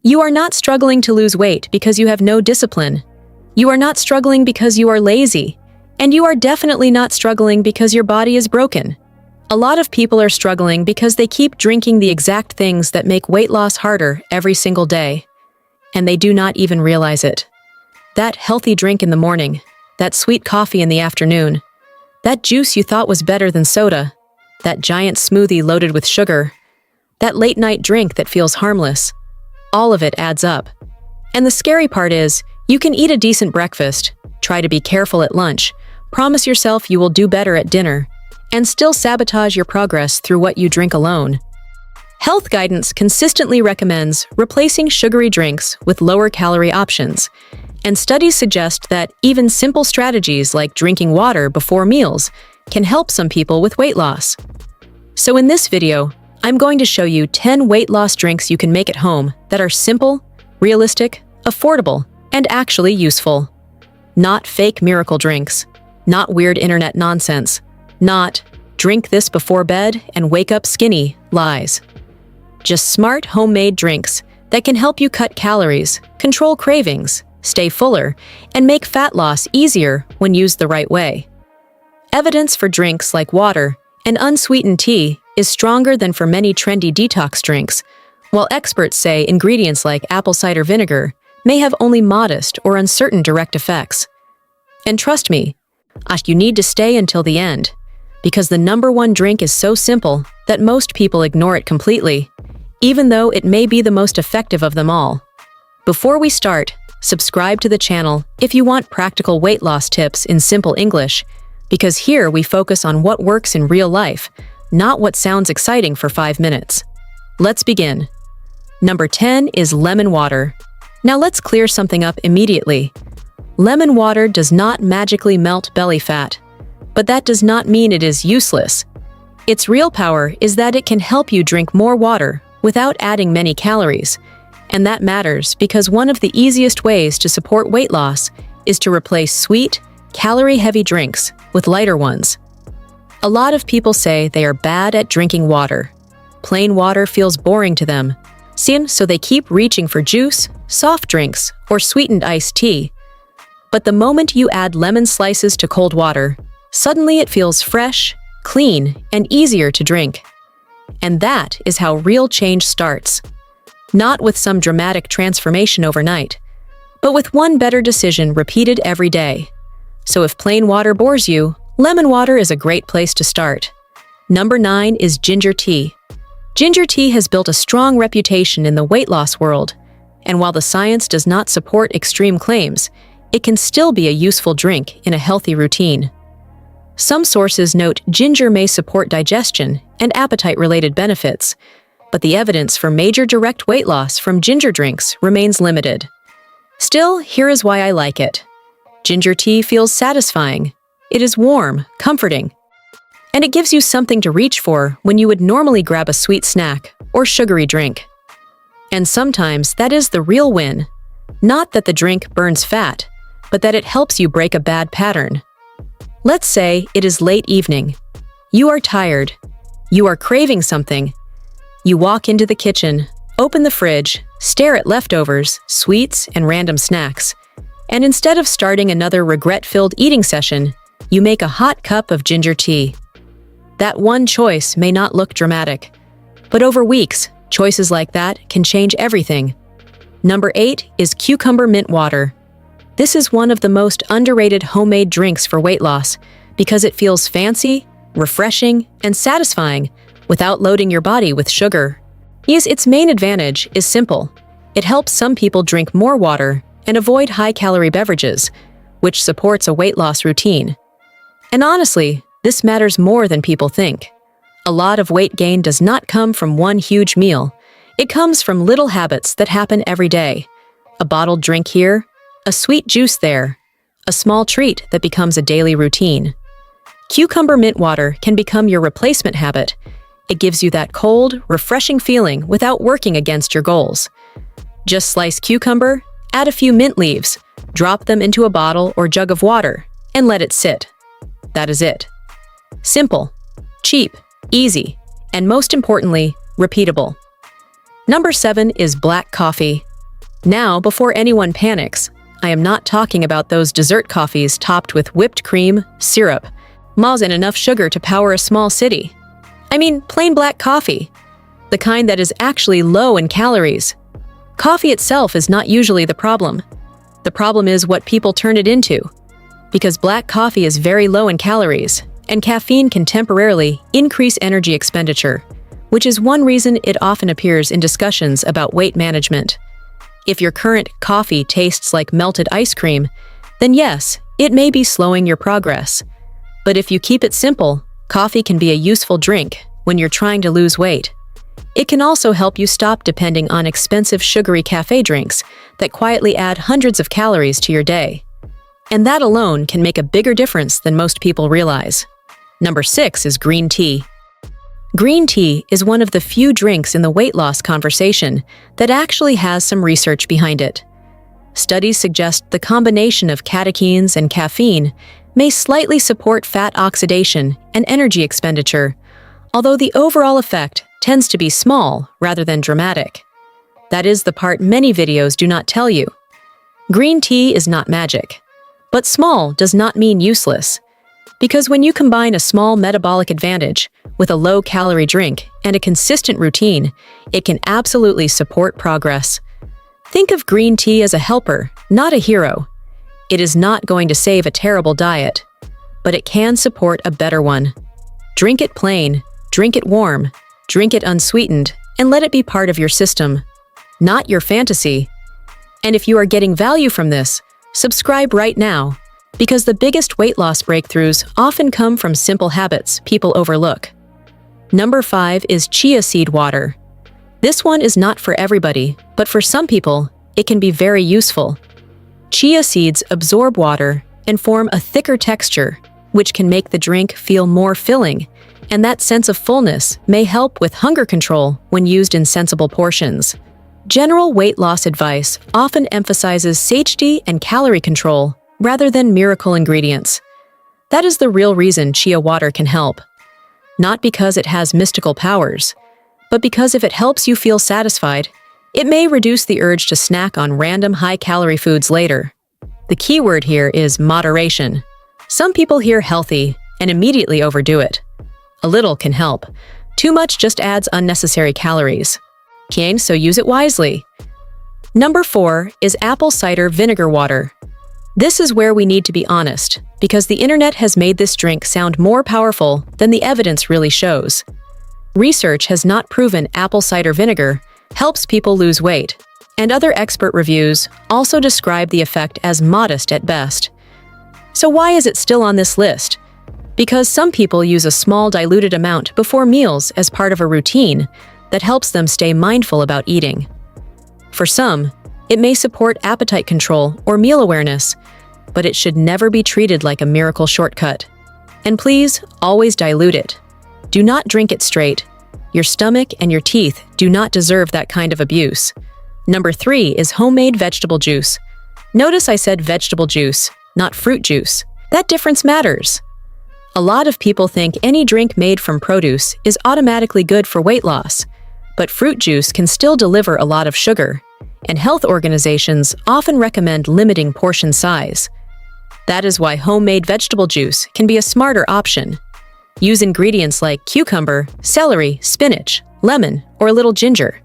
You are not struggling to lose weight because you have no discipline. You are not struggling because you are lazy. And you are definitely not struggling because your body is broken. A lot of people are struggling because they keep drinking the exact things that make weight loss harder every single day. And they do not even realize it. That healthy drink in the morning, that sweet coffee in the afternoon, that juice you thought was better than soda, that giant smoothie loaded with sugar, that late-night drink that feels harmless. All of it adds up. And the scary part is, you can eat a decent breakfast, try to be careful at lunch, promise yourself you will do better at dinner, and still sabotage your progress through what you drink alone. Health guidance consistently recommends replacing sugary drinks with lower-calorie options, and studies suggest that even simple strategies like drinking water before meals can help some people with weight loss. So in this video, I'm going to show you 10 weight loss drinks you can make at home that are simple, realistic, affordable, and actually useful. Not fake miracle drinks, not weird internet nonsense, not drink this before bed and wake up skinny lies. Just smart homemade drinks that can help you cut calories, control cravings, stay fuller, and make fat loss easier when used the right way. Evidence for drinks like water and unsweetened tea is stronger than for many trendy detox drinks, while experts say ingredients like apple cider vinegar may have only modest or uncertain direct effects. And trust me, you need to stay until the end, because the #1 drink is so simple that most people ignore it completely, even though it may be the most effective of them all. Before we start, subscribe to the channel if you want practical weight loss tips in simple English, because here we focus on what works in real life, not what sounds exciting for 5 minutes. Let's begin. Number 10 is lemon water. Now let's clear something up immediately. Lemon water does not magically melt belly fat, but that does not mean it is useless. Its real power is that it can help you drink more water without adding many calories. And that matters because one of the easiest ways to support weight loss is to replace sweet, calorie-heavy drinks with lighter ones. A lot of people say they are bad at drinking water. Plain water feels boring to them, so they keep reaching for juice, soft drinks, or sweetened iced tea. But the moment you add lemon slices to cold water, suddenly it feels fresh, clean, and easier to drink. And that is how real change starts. Not with some dramatic transformation overnight, but with one better decision repeated every day. So if plain water bores you, lemon water is a great place to start. Number 9 is ginger tea. Ginger tea has built a strong reputation in the weight loss world, and while the science does not support extreme claims, it can still be a useful drink in a healthy routine. Some sources note ginger may support digestion and appetite-related benefits, but the evidence for major direct weight loss from ginger drinks remains limited. Still, here is why I like it. Ginger tea feels satisfying. It is warm, comforting, and it gives you something to reach for when you would normally grab a sweet snack or sugary drink. And sometimes that is the real win. Not that the drink burns fat, but that it helps you break a bad pattern. Let's say it is late evening. You are tired. You are craving something. You walk into the kitchen, open the fridge, stare at leftovers, sweets, and random snacks. And instead of starting another regret-filled eating session, you make a hot cup of ginger tea. That one choice may not look dramatic, but over weeks, choices like that can change everything. Number 8 is cucumber mint water. This is one of the most underrated homemade drinks for weight loss because it feels fancy, refreshing, and satisfying without loading your body with sugar. Yes, its main advantage is simple. It helps some people drink more water and avoid high-calorie beverages, which supports a weight loss routine. And honestly, this matters more than people think. A lot of weight gain does not come from one huge meal. It comes from little habits that happen every day. A bottled drink here, a sweet juice there, a small treat that becomes a daily routine. Cucumber mint water can become your replacement habit. It gives you that cold, refreshing feeling without working against your goals. Just slice cucumber, add a few mint leaves, drop them into a bottle or jug of water, and let it sit. That is it. Simple, cheap, easy, and most importantly, repeatable. Number 7 is black coffee. Now, before anyone panics, I am not talking about those dessert coffees topped with whipped cream, syrup, moz and enough sugar to power a small city. I mean plain black coffee, the kind that is actually low in calories. Coffee itself is not usually the problem. The problem is what people turn it into. Because black coffee is very low in calories, and caffeine can temporarily increase energy expenditure, which is one reason it often appears in discussions about weight management. If your current coffee tastes like melted ice cream, then yes, it may be slowing your progress. But if you keep it simple, coffee can be a useful drink when you're trying to lose weight. It can also help you stop depending on expensive sugary cafe drinks that quietly add hundreds of calories to your day. And that alone can make a bigger difference than most people realize. Number 6 is green tea. Green tea is one of the few drinks in the weight loss conversation that actually has some research behind it. Studies suggest the combination of catechins and caffeine may slightly support fat oxidation and energy expenditure, although the overall effect tends to be small rather than dramatic. That is the part many videos do not tell you. Green tea is not magic, but small does not mean useless. Because when you combine a small metabolic advantage with a low-calorie drink and a consistent routine, it can absolutely support progress. Think of green tea as a helper, not a hero. It is not going to save a terrible diet, but it can support a better one. Drink it plain, drink it warm, drink it unsweetened, and let it be part of your system, not your fantasy. And if you are getting value from this, subscribe right now, because the biggest weight loss breakthroughs often come from simple habits people overlook. Number 5 is chia seed water. This one is not for everybody, but for some people, it can be very useful. Chia seeds absorb water and form a thicker texture, which can make the drink feel more filling, and that sense of fullness may help with hunger control when used in sensible portions. General weight loss advice often emphasizes satiety and calorie control rather than miracle ingredients. That is the real reason chia water can help. Not because it has mystical powers, but because if it helps you feel satisfied, it may reduce the urge to snack on random high-calorie foods later. The key word here is moderation. Some people hear healthy and immediately overdo it. A little can help. Too much just adds unnecessary calories. So use it wisely. Number 4 is apple cider vinegar water. This is where we need to be honest, because the internet has made this drink sound more powerful than the evidence really shows. Research has not proven apple cider vinegar helps people lose weight, and other expert reviews also describe the effect as modest at best. So why is it still on this list? Because some people use a small diluted amount before meals as part of a routine that helps them stay mindful about eating. For some, it may support appetite control or meal awareness, but it should never be treated like a miracle shortcut. And please, always dilute it. Do not drink it straight. Your stomach and your teeth do not deserve that kind of abuse. Number 3 is homemade vegetable juice. Notice I said vegetable juice, not fruit juice. That difference matters. A lot of people think any drink made from produce is automatically good for weight loss, but fruit juice can still deliver a lot of sugar, and health organizations often recommend limiting portion size. That is why homemade vegetable juice can be a smarter option. Use ingredients like cucumber, celery, spinach, lemon, or a little ginger.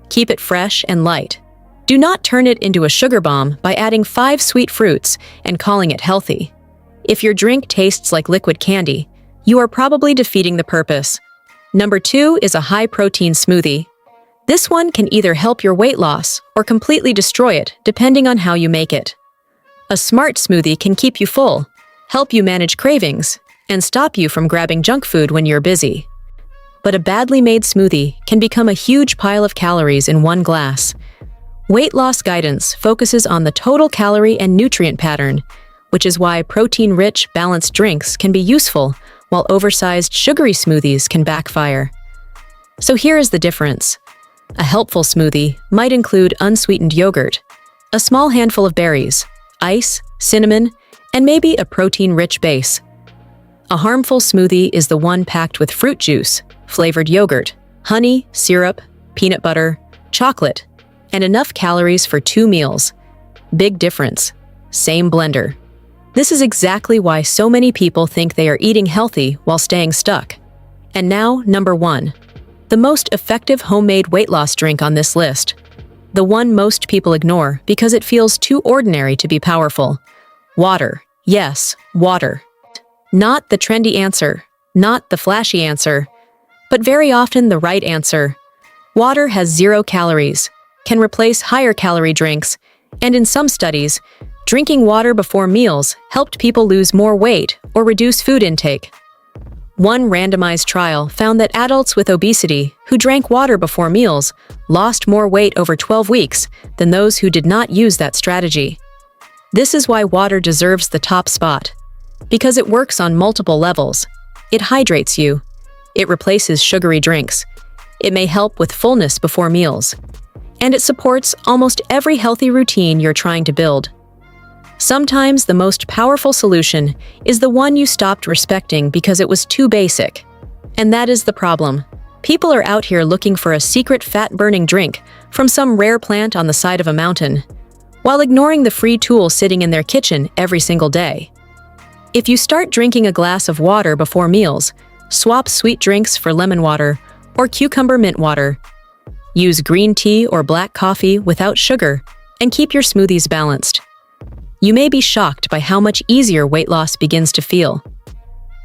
Keep it fresh and light. Do not turn it into a sugar bomb by adding 5 sweet fruits and calling it healthy. If your drink tastes like liquid candy, you are probably defeating the purpose. Number 2 is a high-protein smoothie. This one can either help your weight loss or completely destroy it, depending on how you make it. A smart smoothie can keep you full, help you manage cravings, and stop you from grabbing junk food when you're busy. But a badly made smoothie can become a huge pile of calories in one glass. Weight loss guidance focuses on the total calorie and nutrient pattern, which is why protein-rich, balanced drinks can be useful, while oversized sugary smoothies can backfire. So here is the difference. A helpful smoothie might include unsweetened yogurt, a small handful of berries, ice, cinnamon, and maybe a protein-rich base. A harmful smoothie is the one packed with fruit juice, flavored yogurt, honey, syrup, peanut butter, chocolate, and enough calories for 2 meals. Big difference. Same blender. This is exactly why so many people think they are eating healthy while staying stuck. And now, number 1. The most effective homemade weight loss drink on this list. The one most people ignore because it feels too ordinary to be powerful. Water. Yes, water. Not the trendy answer, not the flashy answer, but very often the right answer. Water has 0 calories, can replace higher calorie drinks, and in some studies, drinking water before meals helped people lose more weight or reduce food intake. One randomized trial found that adults with obesity who drank water before meals lost more weight over 12 weeks than those who did not use that strategy. This is why water deserves the top spot. Because it works on multiple levels. It hydrates you. It replaces sugary drinks. It may help with fullness before meals. And it supports almost every healthy routine you're trying to build. Sometimes the most powerful solution is the one you stopped respecting because it was too basic. And that is the problem. People are out here looking for a secret fat-burning drink from some rare plant on the side of a mountain, while ignoring the free tool sitting in their kitchen every single day. If you start drinking a glass of water before meals, swap sweet drinks for lemon water or cucumber mint water. Use green tea or black coffee without sugar, and keep your smoothies balanced. You may be shocked by how much easier weight loss begins to feel.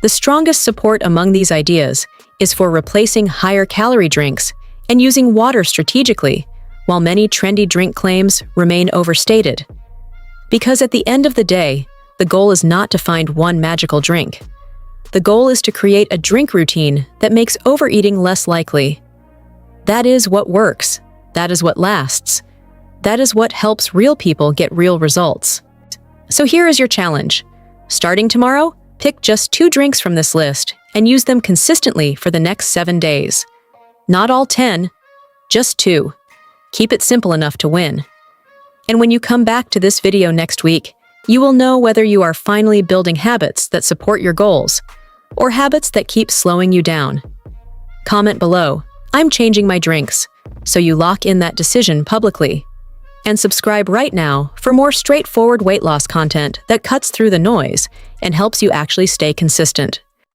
The strongest support among these ideas is for replacing higher calorie drinks and using water strategically, while many trendy drink claims remain overstated. Because at the end of the day, the goal is not to find one magical drink. The goal is to create a drink routine that makes overeating less likely. That is what works. That is what lasts. That is what helps real people get real results. So here is your challenge. Starting tomorrow, pick just 2 drinks from this list and use them consistently for the next 7 days. Not all 10, just 2. Keep it simple enough to win. And when you come back to this video next week, you will know whether you are finally building habits that support your goals, or habits that keep slowing you down. Comment below, "I'm changing my drinks," so you lock in that decision publicly. And subscribe right now for more straightforward weight loss content that cuts through the noise and helps you actually stay consistent.